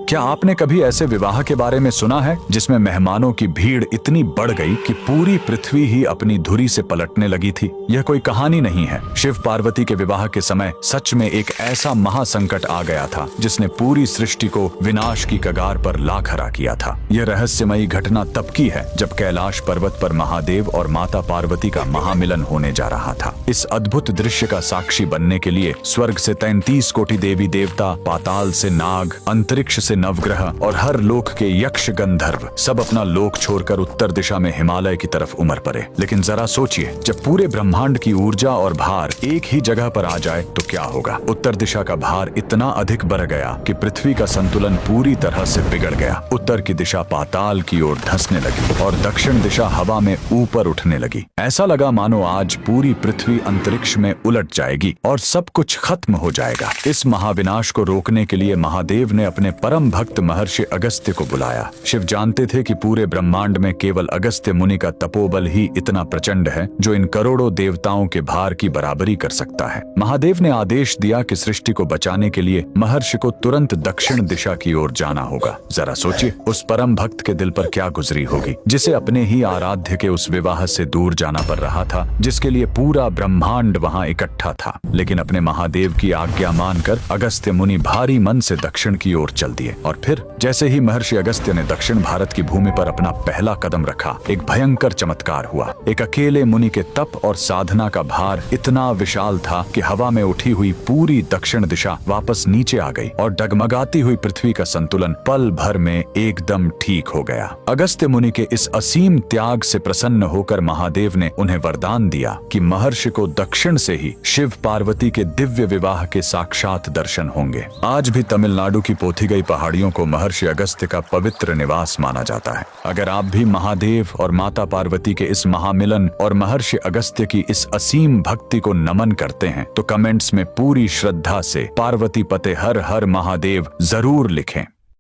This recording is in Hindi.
क्या आपने कभी ऐसे विवाह के बारे में सुना है जिसमें मेहमानों की भीड़ इतनी बढ़ गई कि पूरी पृथ्वी ही अपनी धुरी से पलटने लगी थी? यह कोई कहानी नहीं है। शिव पार्वती के विवाह के समय सच में एक ऐसा महासंकट आ गया था जिसने पूरी सृष्टि को विनाश की कगार पर ला खड़ा किया था। यह रहस्यमयी घटना तब की है जब कैलाश पर्वत पर महादेव और माता पार्वती का महामिलन होने जा रहा था। इस अद्भुत दृश्य का साक्षी बनने के लिए स्वर्ग से 33 कोटि देवी देवता, पाताल से नाग, अंतरिक्ष से नवग्रह और हर लोक के यक्ष गंधर्व सब अपना लोक छोड़कर उत्तर दिशा में हिमालय की तरफ उमड़ पड़े। लेकिन जरा सोचिए, जब पूरे ब्रह्मांड की ऊर्जा और भार एक ही जगह पर आ जाए तो क्या होगा। उत्तर दिशा का भार इतना अधिक बढ़ गया कि पृथ्वी का संतुलन पूरी तरह से बिगड़ गया। उत्तर की दिशा पाताल की ओर धंसने लगी और दक्षिण दिशा हवा में ऊपर उठने लगी। ऐसा लगा मानो आज पूरी पृथ्वी अंतरिक्ष में उलट जाएगी और सब कुछ खत्म हो जाएगा। इस महाविनाश को रोकने के लिए महादेव ने अपने परम भक्त महर्षि अगस्त्य को बुलाया। शिव जानते थे कि पूरे ब्रह्मांड में केवल अगस्त्य मुनि का तपोबल ही इतना प्रचंड है जो इन करोड़ों देवताओं के भार की बराबरी कर सकता है। महादेव ने आदेश दिया कि सृष्टि को बचाने के लिए महर्षि को तुरंत दक्षिण दिशा की ओर जाना होगा। जरा सोचिए, उस परम भक्त के दिल पर क्या गुजरी होगी जिसे अपने ही आराध्य के उस विवाह से दूर जाना पड़ रहा था, जिसके लिए पूरा ब्रह्मांड वहां इकट्ठा था। लेकिन अपने महादेव की आज्ञा मानकर अगस्त्य मुनि भारी मन से दक्षिण की ओर चल दिए। और फिर जैसे ही महर्षि अगस्त्य ने दक्षिण भारत की भूमि पर अपना पहला कदम रखा, एक भयंकर चमत्कार हुआ। एक अकेले मुनि के तप और साधना का भार इतना विशाल था कि हवा में उठी हुई पूरी दक्षिण दिशा वापस नीचे आ गई और डगमगाती हुई पृथ्वी का संतुलन पल भर में एकदम ठीक हो गया। अगस्त्य मुनि के इस असीम त्याग से प्रसन्न होकर महादेव ने उन्हें वरदान दिया कि महर्षि को दक्षिण से ही शिव पार्वती के दिव्य विवाह के साक्षात दर्शन होंगे। आज भी तमिलनाडु की पोथिगई पहाड़ियों को महर्षि अगस्त्य का पवित्र निवास माना जाता है। अगर आप भी महादेव और माता पार्वती के इस महामिलन और महर्षि अगस्त्य की इस असीम भक्ति को नमन करते हैं तो कमेंट्स में पूरी श्रद्धा से पार्वती पते हर हर महादेव जरूर लिखें।